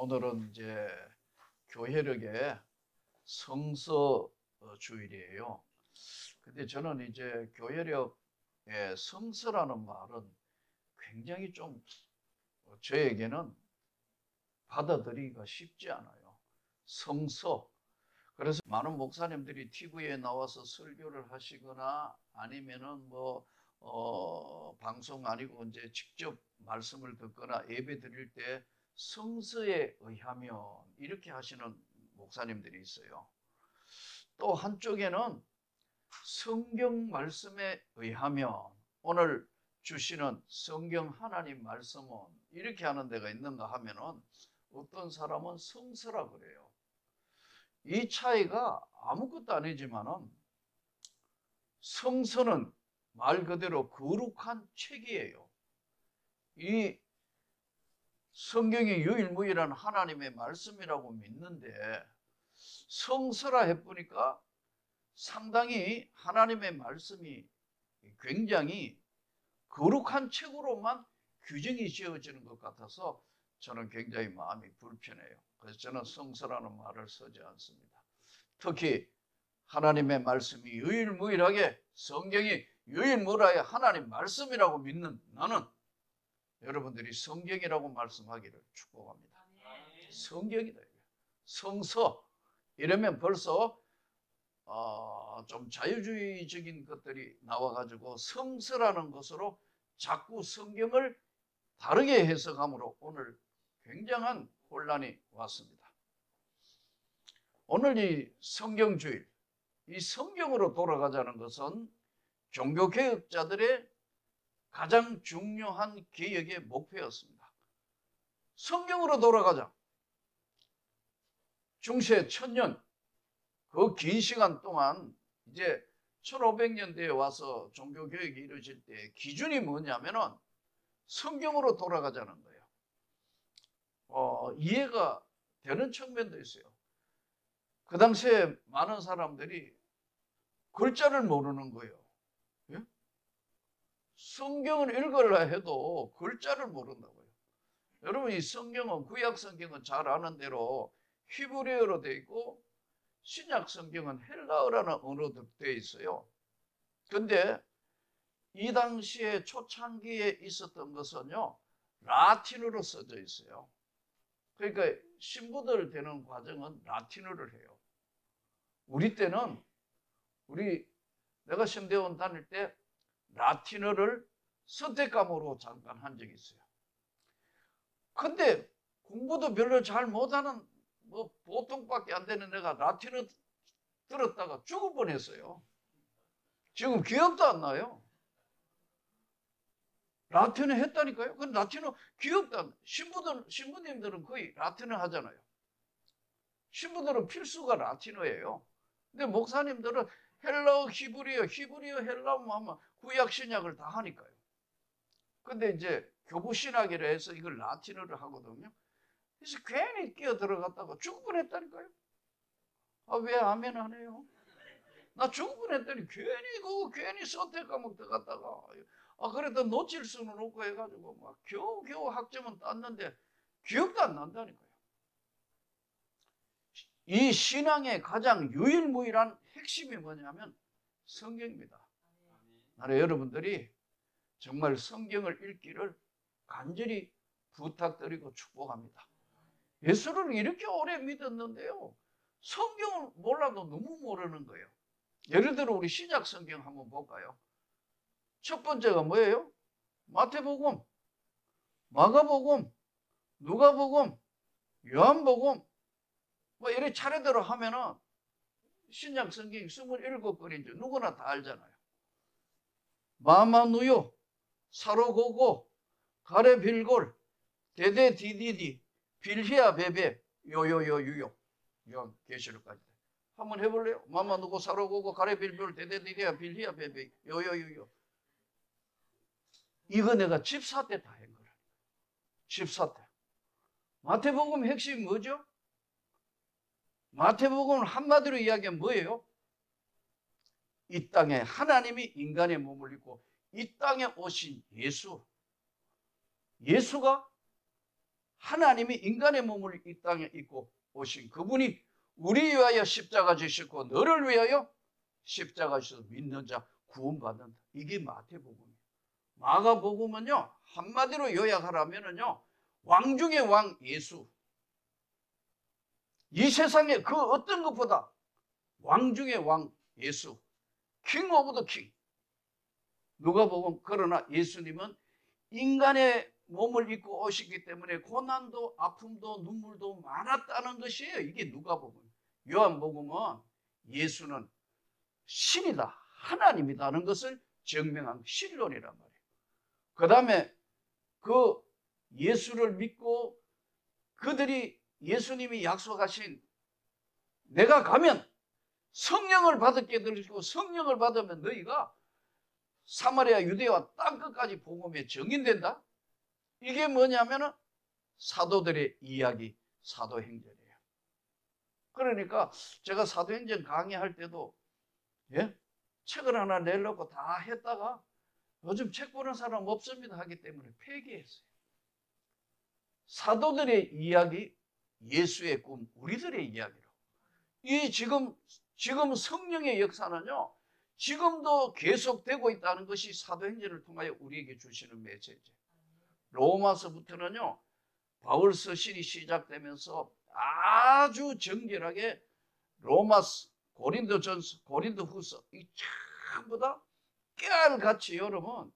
오늘은 이제 교회력의 성서 주일이에요. 근데 저는 이제 교회력의 성서라는 말은 굉장히 좀 저에게는 받아들이기가 쉽지 않아요. 성서. 그래서 많은 목사님들이 TV에 나와서 설교를 하시거나 아니면은 방송 아니고 이제 직접 말씀을 듣거나 예배 드릴 때 성서에 의하면 이렇게 하시는 목사님들이 있어요. 또 한쪽에는 성경 말씀에 의하면 오늘 주시는 성경 하나님 말씀은 이렇게 하는 데가 있는가 하면은 어떤 사람은 성서라 그래요. 이 차이가 아무것도 아니지만은 성서는 말 그대로 거룩한 책이에요. 이 성경이 유일무이한 하나님의 말씀이라고 믿는데 성서라 해보니까 상당히 하나님의 말씀이 굉장히 거룩한 책으로만 규정이 지어지는 것 같아서 저는 굉장히 마음이 불편해요. 그래서 저는 성서라는 말을 쓰지 않습니다. 특히 하나님의 말씀이 유일무이하게 성경이 유일무이하게 하나님 말씀이라고 믿는 나는 여러분들이 성경이라고 말씀하기를 축복합니다. 성경이다. 성서 이러면 벌써 좀 자유주의적인 것들이 나와가지고 성서라는 것으로 자꾸 성경을 다르게 해석함으로 오늘 굉장한 혼란이 왔습니다. 오늘 이 성경주일, 이 성경으로 돌아가자는 것은 종교개혁자들의 가장 중요한 개혁의 목표였습니다. 성경으로 돌아가자. 중세 1000년 그 긴 시간 동안 이제 1500년대에 와서 종교개혁이 이루어질 때 기준이 뭐냐면은 성경으로 돌아가자는 거예요. 이해가 되는 측면도 있어요. 그 당시에 많은 사람들이 글자를 모르는 거예요. 예? 성경을 읽으려 해도 글자를 모른다고요. 여러분 이 성경은 구약 성경은 잘 아는 대로 히브리어로 되어 있고 신약 성경은 헬라어라는 언어로 되어 있어요. 근데 이 당시에 초창기에 있었던 것은요 라틴어로 써져 있어요. 그러니까 신부들 되는 과정은 라틴어를 해요. 우리 때는 내가 신대원 다닐 때 라틴어를 선택과목으로 잠깐 한 적이 있어요. 근데 공부도 별로 잘 못하는 보통밖에 안 되는 내가 라틴어 들었다가 죽을 뻔했어요. 지금 기억도 안 나요. 라틴어 했다니까요. 근데 라틴어 기억도 안 나요. 신부님들은 거의 라틴어 하잖아요. 신부들은 필수가 라틴어예요. 근데 목사님들은 헬라어, 히브리어, 헬라어만 하면 구약 신약을 다 하니까요. 근데 이제 교부 신학이라 해서 이걸 라틴어를 하거든요. 그래서 괜히 끼어 들어갔다가 죽을 뻔했다니까요. 왜 아멘 안 해요? 나 죽을 뻔했더니 괜히 선택 과목 들어갔다가 그래도 놓칠 수는 없고 해가지고 막 겨우 학점은 땄는데 기억도 안 난다니까요. 이 신앙의 가장 유일무이한 핵심이 뭐냐면 성경입니다. 나는 여러분들이 정말 성경을 읽기를 간절히 부탁드리고 축복합니다. 예수를 이렇게 오래 믿었는데요. 성경을 몰라도 너무 모르는 거예요. 예를 들어 우리 신약 성경 한번 볼까요? 첫 번째가 뭐예요? 마태복음, 마가복음, 누가복음, 요한복음 이렇게 차례대로 하면은 신약 성경이 27권인지 누구나 다 알잖아요. 마마누요, 사로고고, 가레빌골, 데데디디디, 빌히아 베베, 요요요유요. 이런 계시록까지. 한번 해볼래요? 마마누고, 사로고고, 가레빌골, 데데디디아, 빌히아 베베, 요요유요. 이거 내가 집사 때 다 한 거라. 집사 때. 마태복음 핵심이 뭐죠? 마태복음은 한마디로 이야기하면 뭐예요? 이 땅에 하나님이 인간의 몸을 입고 이 땅에 오신 예수. 예수가 하나님이 인간의 몸을 이 땅에 입고 오신 그분이 우리 위하여 십자가 지셨고 너를 위하여 십자가 지셔서 믿는 자 구원받는다. 이게 마태복음이에요. 마가복음은요, 한마디로 요약하라면요, 왕 중의 왕 예수. 이 세상에 그 어떤 것보다 왕 중의 왕 예수. 킹 오브 더 킹. 누가복음. 그러나 예수님은 인간의 몸을 입고 오시기 때문에 고난도 아픔도 눈물도 많았다는 것이에요. 이게 누가복음. 요한복음은 예수는 신이다, 하나님이다는 것을 증명한 신론이란 말이에요. 그 다음에 그 예수를 믿고 그들이 예수님이 약속하신 내가 가면 성령을 받게 되시고 성령을 받으면 너희가 사마리아 유대와 땅끝까지 복음에 정인된다. 이게 뭐냐면은 사도들의 이야기, 사도행전이에요. 그러니까 제가 사도행전 강의할 때도 책을 하나 내려고 다 했다가 요즘 책 보는 사람 없습니다 하기 때문에 폐기했어요. 사도들의 이야기, 예수의 꿈, 우리들의 이야기로. 이 지금 성령의 역사는요, 지금도 계속되고 있다는 것이 사도행전을 통하여 우리에게 주시는 메시지. 로마서부터는요, 바울 서신이 시작되면서 아주 정결하게 로마서, 고린도전서, 고린도후서 이 전부 다 깨알같이 여러분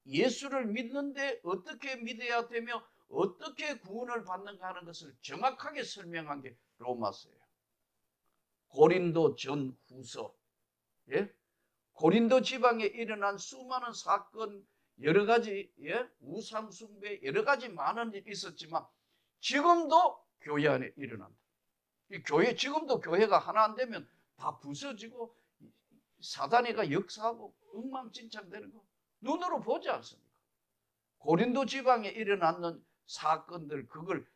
예수를 믿는데 어떻게 믿어야 되며 어떻게 구원을 받는가 하는 것을 정확하게 설명한 게 로마서예요. 고린도 전후서, 고린도 지방에 일어난 수많은 사건, 여러 가지 우상 숭배, 여러 가지 많은 일이 있었지만 지금도 교회 안에 일어난다. 이 교회, 지금도 교회가 하나 안 되면 다 부서지고 사단이가 역사하고 엉망진창되는 거 눈으로 보지 않습니까? 고린도 지방에 일어났는 사건들, 그걸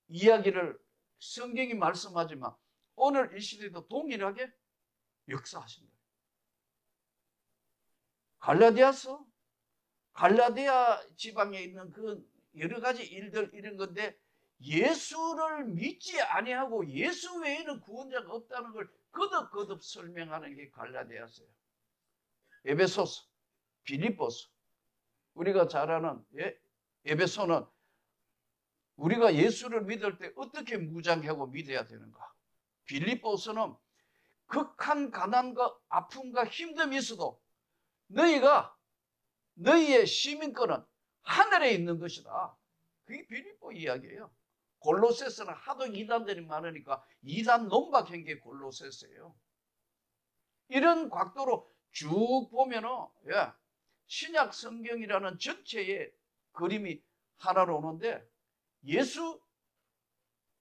이야기를 성경이 말씀하지만 오늘 이 시대도 동일하게 역사하신다. 갈라디아 지방에 있는 그 여러 가지 일들 이런 건데 예수를 믿지 아니하고 예수 외에는 구원자가 없다는 걸 거듭거듭 설명하는 게 갈라디아서예요. 에베소서, 빌립보서, 우리가 잘 아는 에베소는 우리가 예수를 믿을 때 어떻게 무장하고 믿어야 되는가. 빌립보서는 극한 가난과 아픔과 힘듦이 있어도 너희의 시민권은 하늘에 있는 것이다. 그게 빌립보 이야기예요. 골로새서는 하도 이단들이 많으니까 이단 논박한 게 골로새서예요. 이런 각도로 쭉 보면은 신약 성경이라는 전체의 그림이 하나로 오는데 예수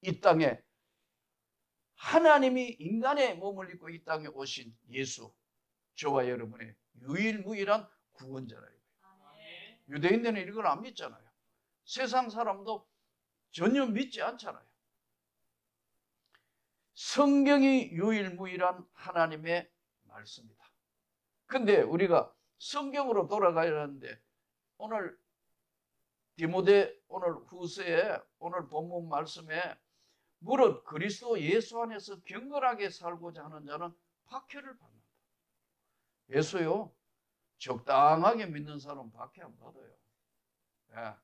이 땅에 하나님이 인간의 몸을 입고 이 땅에 오신 예수, 저와 여러분의 유일무이한 구원자라요. 유대인들은 이걸 안 믿잖아요. 세상 사람도 전혀 믿지 않잖아요. 성경이 유일무이한 하나님의 말씀이다. 근데 우리가 성경으로 돌아가야 하는데 오늘 디모데 오늘 후서에 오늘 본문 말씀에 무릇 그리스도 예수 안에서 경건하게 살고자 하는 자는 박해를 받는다. 예수요, 적당하게 믿는 사람은 박해 안 받아요.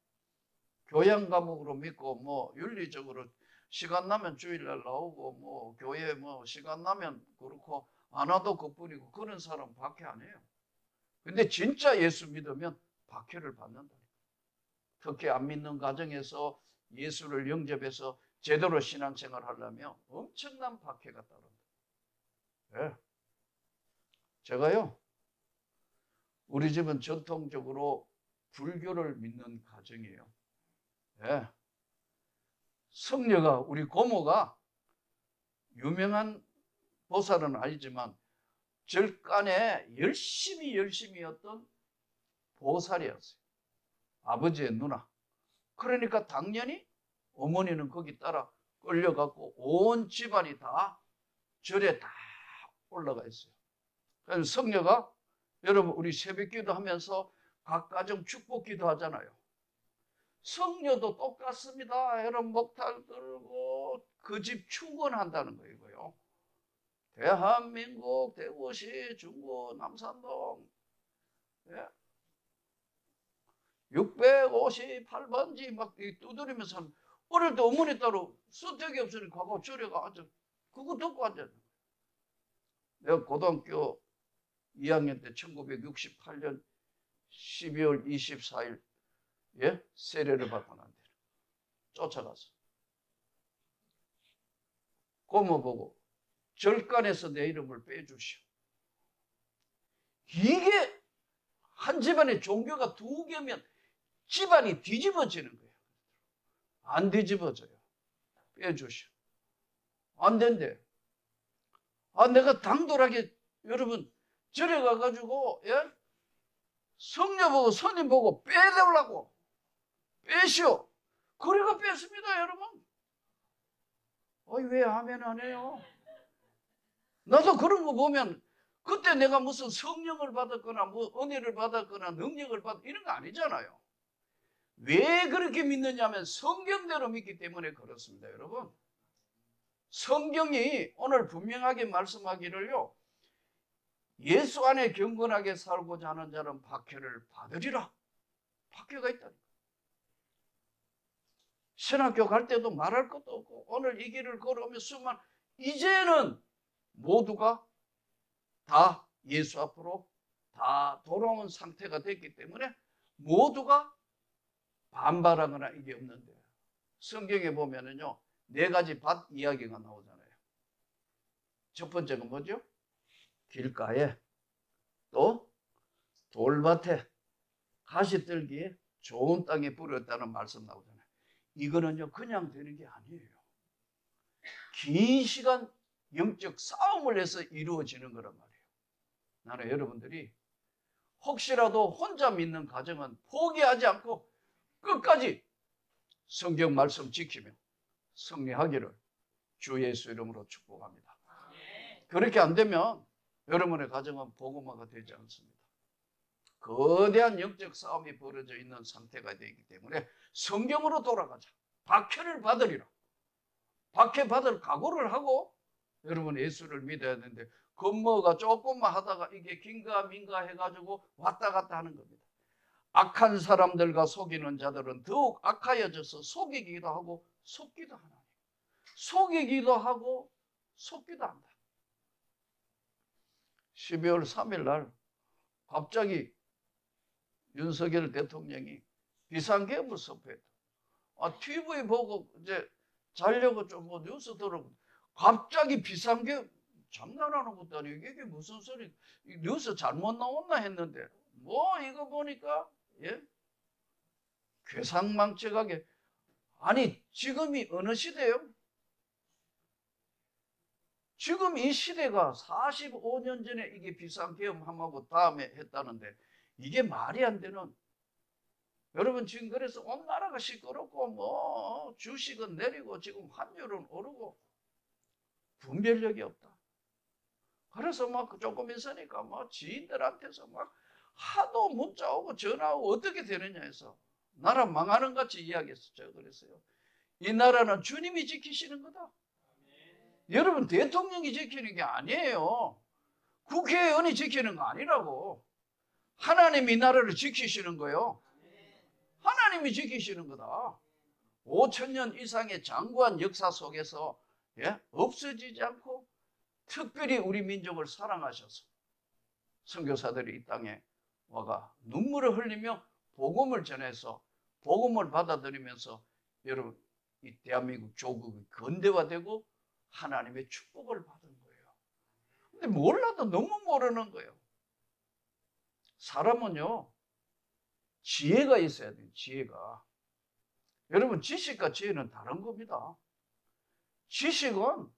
교양 과목으로 믿고 뭐 윤리적으로 시간 나면 주일날 나오고 뭐 교회 뭐 시간 나면 그렇고 안 와도 그뿐이고 그런 사람 박해 안 해요. 근데 진짜 예수 믿으면 박해를 받는다. 특히 안 믿는 가정에서 예수를 영접해서 제대로 신앙생활 하려면 엄청난 박해가 따른다. 제가요, 우리 집은 전통적으로 불교를 믿는 가정이에요. 성녀가, 우리 고모가 유명한 보살은 아니지만 절간에 열심히 했던 보살이었어요. 아버지의 누나. 그러니까 당연히 어머니는 거기 따라 끌려갖고 온 집안이 다 절에 다 올라가 있어요. 그래서 성녀가, 여러분 우리 새벽기도 하면서 각 가정 축복기도 하잖아요. 성녀도 똑같습니다. 여러분 목탁 들고 그 집 축원한다는 거이고요. 대한민국 대구시 중구 남산동 658번지 막 두드리면서 어릴 때 어머니 따로 수택이 없으니까 가고 저래가 앉아 그거 듣고 앉았네. 내가 고등학교 2학년 때 1968년 12월 24일 세례를 받고 난 뒤에 쫓아가서 고모 보고 절간에서 내 이름을 빼주시오. 이게 한 집안에 종교가 2개면 집안이 뒤집어지는 거예요. 안 뒤집어져요. 빼주시오. 안 된대. 내가 당돌하게 여러분 절에 가가지고 성녀 보고 선임 보고 빼달라고 빼시오. 그래가 뺐습니다, 여러분. 왜 하면 안 해요? 나도 그런 거 보면 그때 내가 무슨 성령을 받았거나 뭐 은혜를 받았거나 능력을 이런 거 아니잖아요. 왜 그렇게 믿느냐면 성경대로 믿기 때문에 그렇습니다, 여러분. 성경이 오늘 분명하게 말씀하기를요. 예수 안에 경건하게 살고자 하는 자는 박해를 받으리라. 박해가 있다니까. 신학교 갈 때도 말할 것도 없고 오늘 이 길을 걸어오면 이제는 모두가 다 예수 앞으로 다 돌아온 상태가 됐기 때문에 모두가 반발하거나 이게 없는데 성경에 보면은요 4가지 밭 이야기가 나오잖아요. 첫 번째가 뭐죠? 길가에 또 돌밭에 가시떨기에 좋은 땅에 뿌렸다는 말씀 나오잖아요. 이거는요 그냥 되는 게 아니에요. 긴 시간 영적 싸움을 해서 이루어지는 거란 말이에요. 나는 여러분들이 혹시라도 혼자 믿는 가정은 포기하지 않고 끝까지 성경 말씀 지키며 승리하기를 주 예수 이름으로 축복합니다. 그렇게 안 되면 여러분의 가정은 복음화가 되지 않습니다. 거대한 영적 싸움이 벌어져 있는 상태가 되기 때문에 성경으로 돌아가자. 박해를 받으리라. 박해 받을 각오를 하고 여러분 예수를 믿어야 되는데 건모가 조금만 하다가 이게 긴가 민가 해가지고 왔다 갔다 하는 겁니다. 악한 사람들과 속이는 자들은 더욱 악하여져서 속이기도 하고 속기도 하나니 속이기도 하고 속기도 한다. 12월 3일 날 갑자기 윤석열 대통령이 비상계엄을 선포했다. TV 보고 이제 자려고 좀 뭐 뉴스 들어보고 갑자기 비상계엄 장난하는 것도 아니고 이게 무슨 소리 뉴스 잘못 나왔나 했는데 뭐 이거 보니까 괴상망측하게 아니 지금이 어느 시대요? 지금 이 시대가 45년 전에 이게 비상계엄하고 다음에 했다는데 이게 말이 안 되는 여러분 지금 그래서 온 나라가 시끄럽고 뭐 주식은 내리고 지금 환율은 오르고 분별력이 없다. 그래서 막 조금 있으니까 뭐 지인들한테서 막 하도 문자 오고 전화 오고 어떻게 되느냐 해서 나라 망하는 같이 이야기했었죠. 그랬어요. 이 나라는 주님이 지키시는 거다. 여러분 대통령이 지키는 게 아니에요. 국회의원이 지키는 거 아니라고. 하나님이 이 나라를 지키시는 거예요. 하나님이 지키시는 거다. 5,000년 이상의 장구한 역사 속에서 없어지지 않고 특별히 우리 민족을 사랑하셔서 선교사들이 이 땅에 와가 눈물을 흘리며 복음을 전해서 복음을 받아들이면서 여러분 이 대한민국 조국이 근대화되고 하나님의 축복을 받은 거예요. 근데 몰라도 너무 모르는 거예요. 사람은요 지혜가 있어야 돼요. 지혜가. 여러분 지식과 지혜는 다른 겁니다. 지식은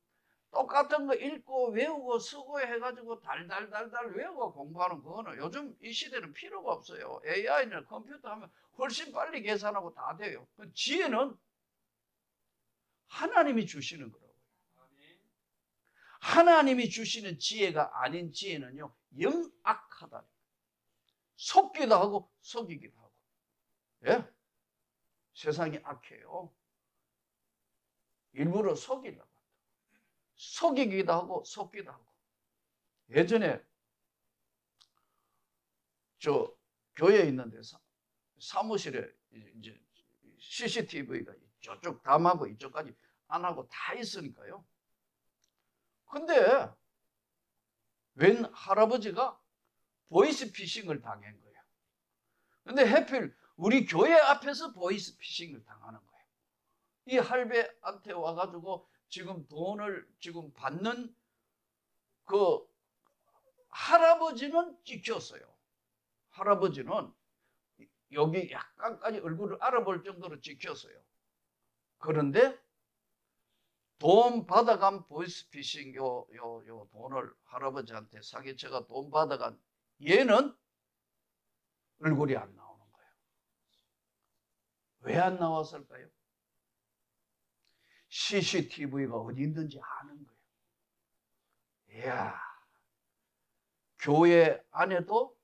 똑같은 거 읽고 외우고 쓰고 해가지고 달달달달 외우고 공부하는 그거는 요즘 이 시대는 필요가 없어요. AI나 컴퓨터 하면 훨씬 빨리 계산하고 다 돼요. 지혜는 하나님이 주시는 거라고요. 하나님이 주시는 지혜가 아닌 지혜는요 영악하다. 속기도 하고 속이기도 하고. 세상이 악해요. 일부러 속이려고. 속이기도 하고 속기도 하고. 예전에 저 교회에 있는데 사무실에 이제 CCTV가 저쪽 담하고 이쪽까지 안 하고 다 있으니까요. 근데 웬 할아버지가 보이스피싱을 당한 거예요. 근데 하필 우리 교회 앞에서 보이스피싱을 당하는 거예요. 이 할배한테 와가지고 지금 돈을 지금 받는 그 할아버지는 찍혔어요. 할아버지는 여기 약간까지 얼굴을 알아볼 정도로 찍혔어요. 그런데 돈 받아간 보이스피싱 요 돈을 할아버지한테 사기쳐가 돈 받아간 얘는 얼굴이 안 나오는 거예요. 왜 안 나왔을까요? CCTV가 어디 있는지 아는 거예요. 이야, 교회 안에도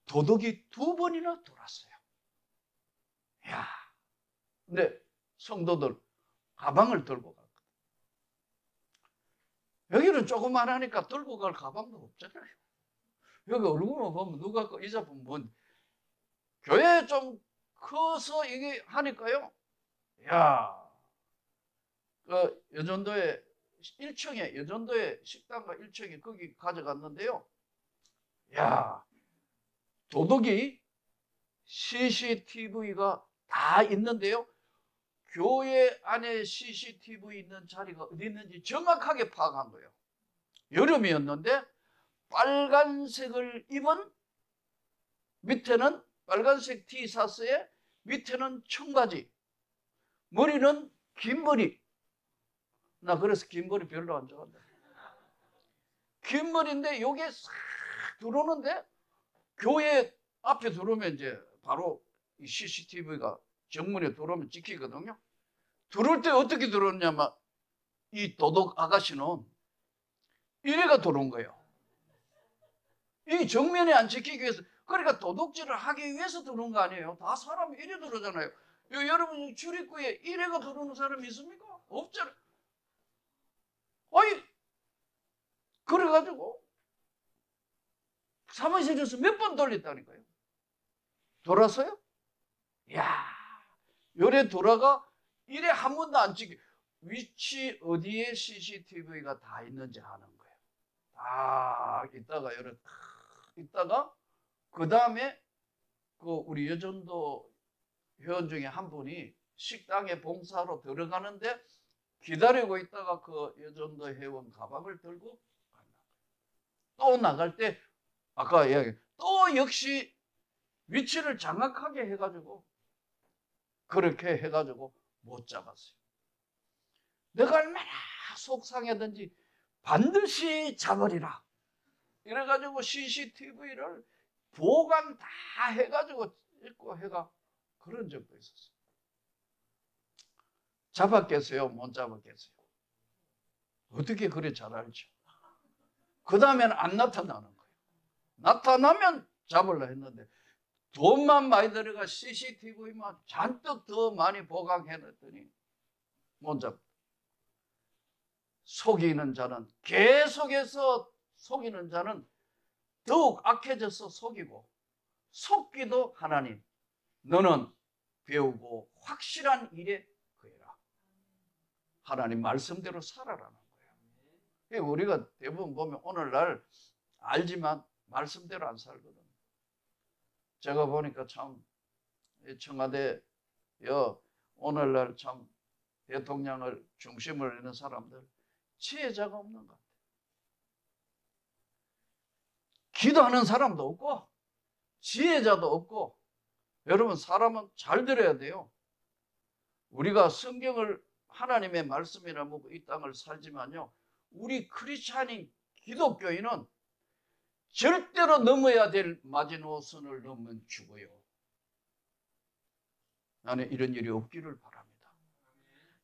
도둑이 2번이나 돌았어요. 이야, 근데 성도들 가방을 들고 갔거든. 여기는 조그만 하니까 들고 갈 가방도 없잖아요. 여기 얼굴만 보면 누가 이 작품 뭔 교회 좀 커서 이게 하니까요. 야, 그 여전도에 1층에 여전도에 식당가 1층에 거기 가져갔는데요. 야, 도둑이 CCTV가 다 있는데요. 교회 안에 CCTV 있는 자리가 어디 있는지 정확하게 파악한 거예요. 여름이었는데 빨간색을 입은 밑에는 빨간색 티셔츠에 밑에는 청바지, 머리는 긴 머리. 나 그래서 긴 머리 별로 안 좋아한다. 긴 머리인데 여기에 싹 들어오는데 교회 앞에 들어오면 이제 바로 이 CCTV가 정문에 들어오면 찍히거든요. 들어올 때 어떻게 들어오냐면 이 도둑 아가씨는 이래가 들어온 거예요. 이 정면에 안 찍히기 위해서. 그러니까 도둑질을 하기 위해서 들어온 거 아니에요. 다 사람이 이래 들어오잖아요. 여러분 출입구에 이래가 들어오는 사람이 있습니까? 없잖아요. 아니, 그래가지고 사무실에서 몇 번 돌렸다니까요. 돌았어요? 이야, 요래 돌아가 이래 한 번도 안 찍혀. 위치 어디에 CCTV가 다 있는지 아는 거예요. 다 있다가 요래 있다가 그 다음에 그 우리 여전도 회원 중에 한 분이 식당에 봉사로 들어가는데 기다리고 있다가 그 여전도 회원 가방을 들고 또 나갈 때 아까 이야기 또 역시 위치를 정확하게 해가지고 그렇게 해가지고 못 잡았어요. 내가 얼마나 속상하든지 반드시 잡으리라. 이래가지고 CCTV를 보관 다 해가지고 읽고 해가 그런 적도 있었어요. 잡았겠어요? 못 잡았겠어요? 어떻게 그래 잘 알죠? 그 다음에는 안 나타나는 거예요. 나타나면 잡으려 했는데 돈만 많이 들어가 CCTV만 잔뜩 더 많이 보강해놨더니 못 잡았다. 속이는 자는 계속해서 속이는 자는 더욱 악해져서 속이고 속기도 하나님 너는 배우고 확실한 일에 그해라. 하나님 말씀대로 살아라는 거예요. 우리가 대부분 보면 오늘날 알지만 말씀대로 안 살거든요. 제가 보니까 참 청와대 오늘날 참 대통령을 중심으로 하는 사람들 지혜자가 없는 것 같아요. 기도하는 사람도 없고 지혜자도 없고. 여러분 사람은 잘 들어야 돼요. 우리가 성경을 하나님의 말씀이라 먹고 이 땅을 살지만요, 우리 크리스찬인 기독교인은 절대로 넘어야 될 마지노선을 넘으면 죽어요. 나는 이런 일이 없기를 바랍니다.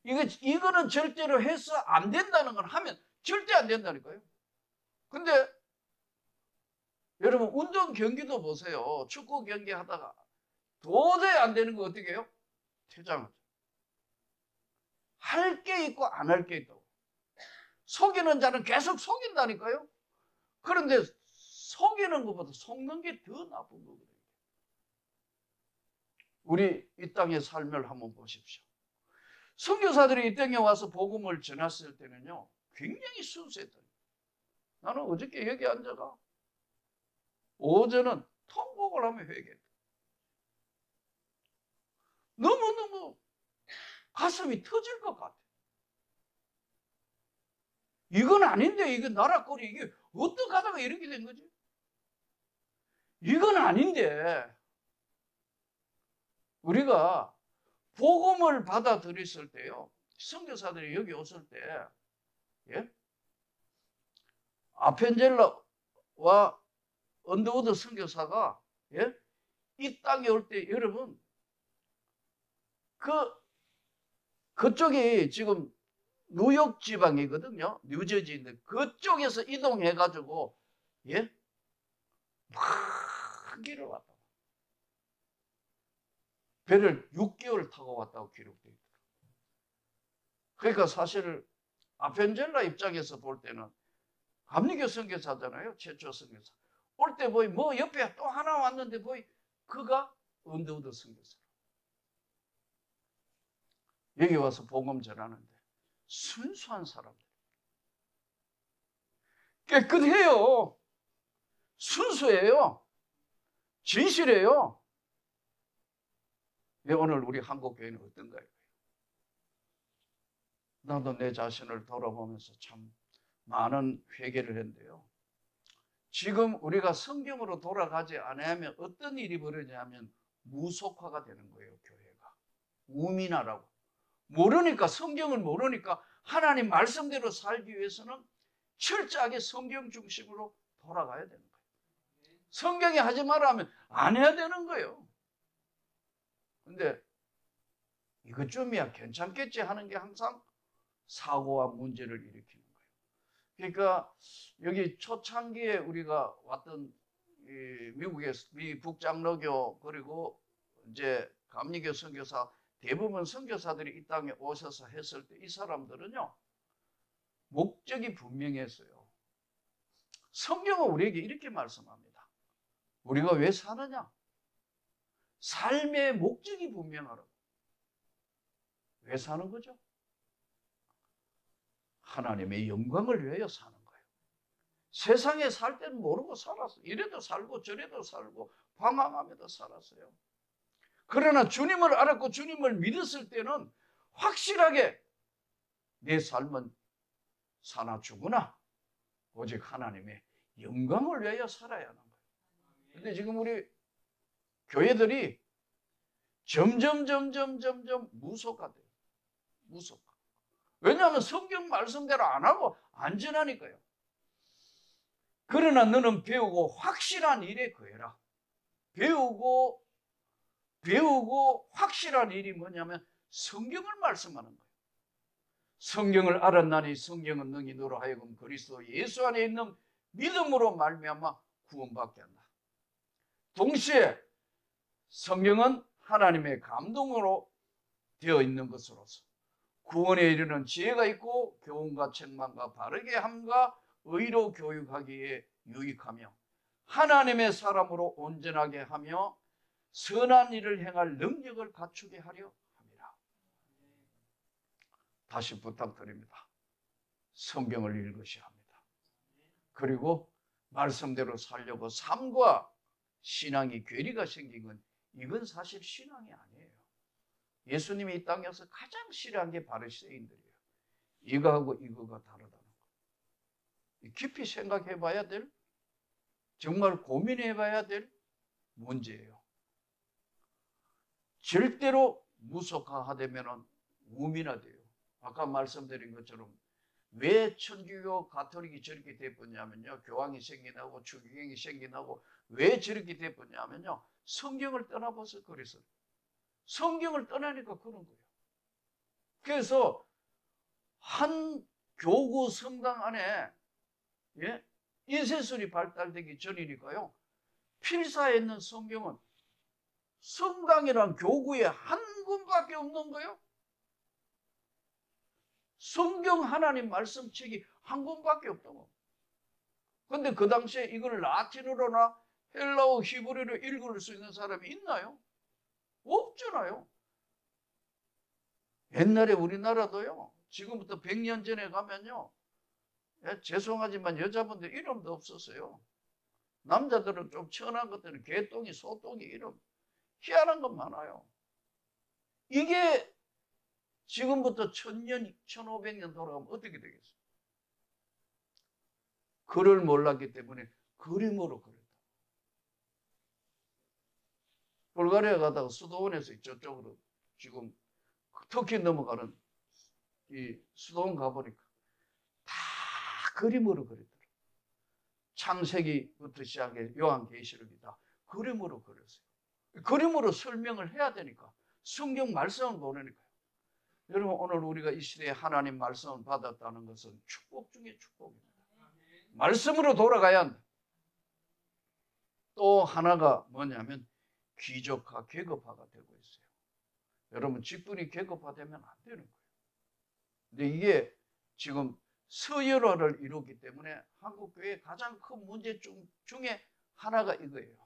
이거는 절대로 해서 안 된다는 걸 하면 절대 안 된다니까요. 근데 여러분 운동 경기도 보세요. 축구 경기 하다가 도저히 안 되는 거 어떻게 해요? 퇴장하죠. 할 게 있고 안 할 게 있다고. 속이는 자는 계속 속인다니까요. 그런데 속이는 것보다 속는 게 더 나쁜 거거든요. 우리 이 땅의 삶을 한번 보십시오. 선교사들이 이 땅에 와서 복음을 전했을 때는요, 굉장히 순수했다. 나는 어저께 여기 앉아가 오전은 통곡을 하며 회개했다. 너무너무 가슴이 터질 것 같아. 이건 아닌데, 이게 나라꼴이 이게 어떻게 하다가 이렇게 된 거지? 이건 아닌데, 우리가 복음을 받아들였을 때요, 선교사들이 여기 왔을 때, 예? 아펜젤라와 언더우드 선교사가, 예? 이 땅에 올 때, 여러분, 그쪽이 지금 뉴욕 지방이거든요. 뉴저지인데, 그쪽에서 이동해가지고, 예? 막 길을 왔다. 배를 6개월 타고 왔다고 기록되어 있더라고요. 그러니까 사실 아펜젤라 입장에서 볼 때는 감리교 선교사잖아요. 최초 선교사. 올 때 뭐 옆에 또 하나 왔는데 그가 언더우드 선교사. 여기 와서 복음 전하는데 순수한 사람들. 깨끗해요. 순수해요. 진실해요. 오늘 우리 한국교회는 어떤가요? 나도 내 자신을 돌아보면서 참 많은 회개를 했는데요. 지금 우리가 성경으로 돌아가지 않으면 어떤 일이 벌어지냐면 무속화가 되는 거예요. 교회가. 우민화라고. 모르니까, 성경을 모르니까 하나님 말씀대로 살기 위해서는 철저하게 성경 중심으로 돌아가야 되는 거예요. 성경이 하지 마라 하면 안 해야 되는 거예요. 근데 이것쯤이야 괜찮겠지 하는 게 항상 사고와 문제를 일으키는 거예요. 그러니까 여기 초창기에 우리가 왔던 미국의 북장로교 그리고 이제 감리교 선교사 대부분 선교사들이 이 땅에 오셔서 했을 때 이 사람들은요, 목적이 분명했어요. 성경은 우리에게 이렇게 말씀합니다. 우리가 왜 사느냐? 삶의 목적이 분명하라고. 왜 사는 거죠? 하나님의 영광을 위하여 사는 거예요. 세상에 살 때는 모르고 살았어요. 이래도 살고 저래도 살고 방황하면서 살았어요. 그러나 주님을 알았고 주님을 믿었을 때는 확실하게 내 삶은 사나 죽으나 오직 하나님의 영광을 위하여 살아야 하는 거예요. 근데 지금 우리 교회들이 점점 무속화돼요. 무속화. 왜냐하면 성경 말씀대로 안 하고 안 전하니까요. 그러나 너는 배우고 확실한 일에 거해라. 배우고 확실한 일이 뭐냐면 성경을 말씀하는 거예요. 성경을 알았나니 성경은 너희 너로 하여금 그리스도 예수 안에 있는 믿음으로 말미암아 구원받게 한다. 동시에 성경은 하나님의 감동으로 되어 있는 것으로서 구원에 이르는 지혜가 있고 교훈과 책망과 바르게 함과 의로 교육하기에 유익하며 하나님의 사람으로 온전하게 하며 선한 일을 행할 능력을 갖추게 하려 합니다. 다시 부탁드립니다. 성경을 읽으셔야 합니다. 그리고 말씀대로 살려고 삶과 신앙이 괴리가 생긴 건 이건 사실 신앙이 아니에요. 예수님이 이 땅에 와서 가장 싫어한 게 바리새인들이에요. 이거하고 이거가 다르다는 거. 깊이 생각해 봐야 될, 정말 고민해 봐야 될 문제예요. 절대로 무속화되면 우민화돼요. 아까 말씀드린 것처럼 왜 천주교 가톨릭이 저렇게 돼버냐면요, 교황이 생겨나고 추기경이 생겨나고 왜 저렇게 돼버냐면요, 성경을 떠나봐서 그래서. 성경을 떠나니까 그런 거예요. 그래서 한 교구 성당 안에 인쇄술이 발달되기 전이니까요, 필사에 있는 성경은 성당이란 교구의 한 군밖에 없는 거예요. 성경 하나님 말씀책이 한 군밖에 없다고. 근데 그 당시에 이걸 라틴어로나 헬라어, 히브리어로 읽을 수 있는 사람이 있나요? 없잖아요. 옛날에 우리나라도요, 지금부터 100년 전에 가면요, 죄송하지만 여자분들 이름도 없었어요. 남자들은 좀 천한 것들은 개똥이, 소똥이 이름 희한한 것 많아요. 이게 지금부터 1000년, 1500년 돌아가면 어떻게 되겠어요? 글을 몰랐기 때문에 그림으로 그렸다. 불가리아 가다가 수도원에서 저쪽으로 지금 터키 넘어가는 이 수도원 가보니까 다 그림으로 그렸더라고요. 창세기부터 시작해 요한계시록이 다 그림으로 그렸어요. 그림으로 설명을 해야 되니까 성경 말씀을 보내니까요. 여러분, 오늘 우리가 이 시대에 하나님 말씀을 받았다는 것은 축복 중에 축복입니다. 말씀으로 돌아가야 한다. 또 하나가 뭐냐면 귀족화, 계급화가 되고 있어요. 여러분, 직분이 계급화되면 안 되는 거예요. 근데 이게 지금 서열화를 이루기 때문에 한국교회의 가장 큰 문제 중에 하나가 이거예요.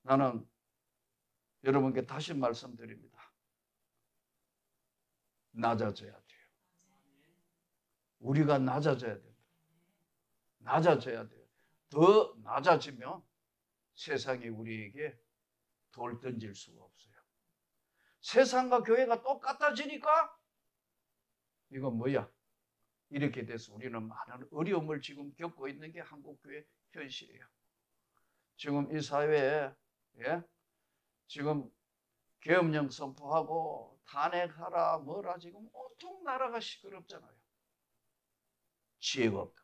나는 여러분께 다시 말씀드립니다. 낮아져야 돼요. 우리가 낮아져야 된다. 낮아져야 돼요. 더 낮아지면 세상이 우리에게 돌 던질 수가 없어요. 세상과 교회가 똑같아지니까 이건 뭐야? 이렇게 돼서 우리는 많은 어려움을 지금 겪고 있는 게 한국교회 현실이에요. 지금 이 사회에 지금 계엄령 선포하고 탄핵하라 뭐라 지금 온통 나라가 시끄럽잖아요. 지혜가 없다.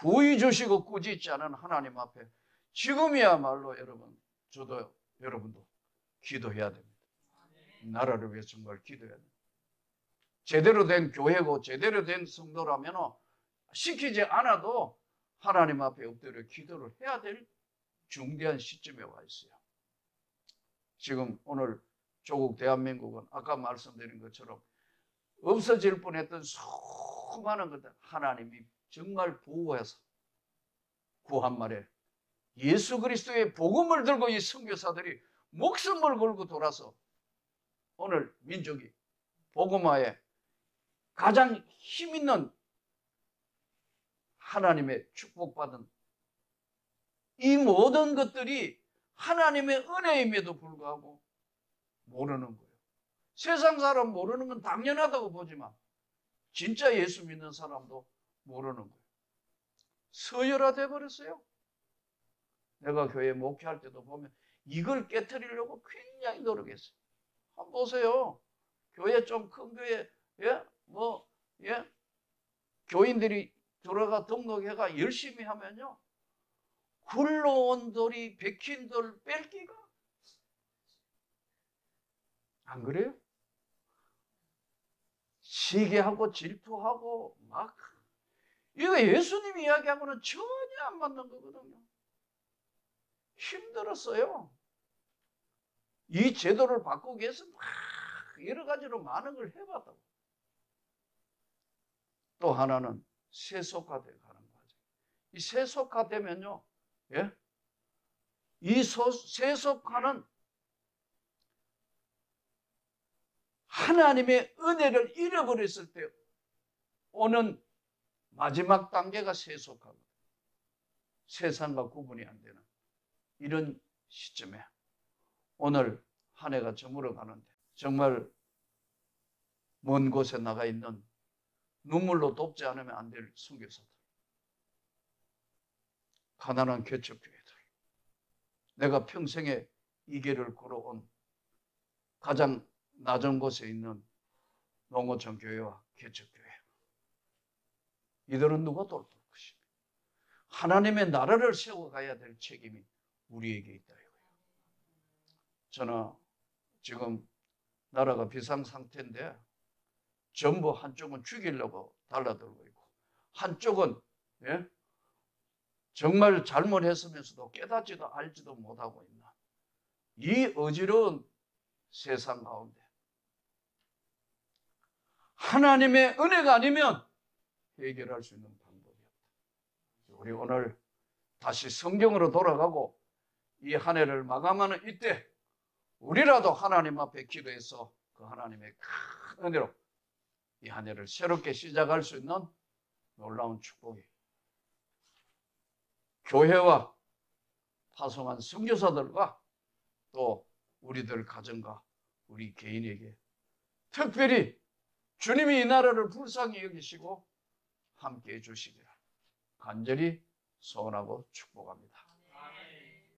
후이 주시고 꾸짖지 않은 하나님 앞에 지금이야말로 여러분, 저도 여러분도 기도해야 됩니다. 나라를 위해서 정말 기도해야 됩니다. 제대로 된 교회고 제대로 된 성도라면 시키지 않아도 하나님 앞에 엎드려 기도를 해야 될 중대한 시점에 와 있어요. 지금 오늘 조국 대한민국은 아까 말씀드린 것처럼 없어질 뻔했던 수많은 것들 하나님이 정말 보호해서 구한 말에 예수 그리스도의 복음을 들고 이 선교사들이 목숨을 걸고 돌아서 오늘 민족이 복음화에 가장 힘있는 하나님의 축복받은 이 모든 것들이 하나님의 은혜임에도 불구하고 모르는 거예요. 세상 사람 모르는 건 당연하다고 보지만 진짜 예수 믿는 사람도 모르는 거예요. 서열화돼 버렸어요. 내가 교회 목회할 때도 보면 이걸 깨트리려고 굉장히 노력했어요. 한번 보세요. 교회 좀 큰 교회, 교인들이 들어가 등록해가 열심히 하면요. 굴러온 돌이 백힌 돌 뺄기가 안 그래요? 시기하고 질투하고 막 이거 예수님이 이야기하고는 전혀 안 맞는 거거든요. 힘들었어요. 이 제도를 바꾸기 위해서 막 여러 가지로 많은 걸 해봤다고. 또 하나는 세속화되어 가는 과정. 이 세속화되면요, 이 세속화는 하나님의 은혜를 잃어버렸을 때 오는 마지막 단계가 세속화거든요. 세상과 구분이 안 되는 이런 시점에 오늘 한 해가 저물어 가는데 정말 먼 곳에 나가 있는 눈물로 돕지 않으면 안 될 선교사들, 가난한 개척교회들, 내가 평생에 이 길을 걸어온 가장 낮은 곳에 있는 농어촌 교회와 개척교회, 이들은 누가 돌볼 것입니까? 하나님의 나라를 세워가야 될 책임이 우리에게 있다 이거예요. 저는 지금 나라가 비상상태인데 전부 한쪽은 죽이려고 달라들고 있고 한쪽은 정말 잘못했으면서도 깨닫지도 알지도 못하고 있는 이 어지러운 세상 가운데 하나님의 은혜가 아니면 해결할 수 있는 방법이 없다. 우리 오늘 다시 성경으로 돌아가고 이 한 해를 마감하는 이때 우리라도 하나님 앞에 기도해서 그 하나님의 큰 은혜로 이 한 해를 새롭게 시작할 수 있는 놀라운 축복이 교회와 파송한 선교사들과 또 우리들 가정과 우리 개인에게 특별히 주님이 이 나라를 불쌍히 여기시고 함께해 주시기를 간절히 소원하고 축복합니다.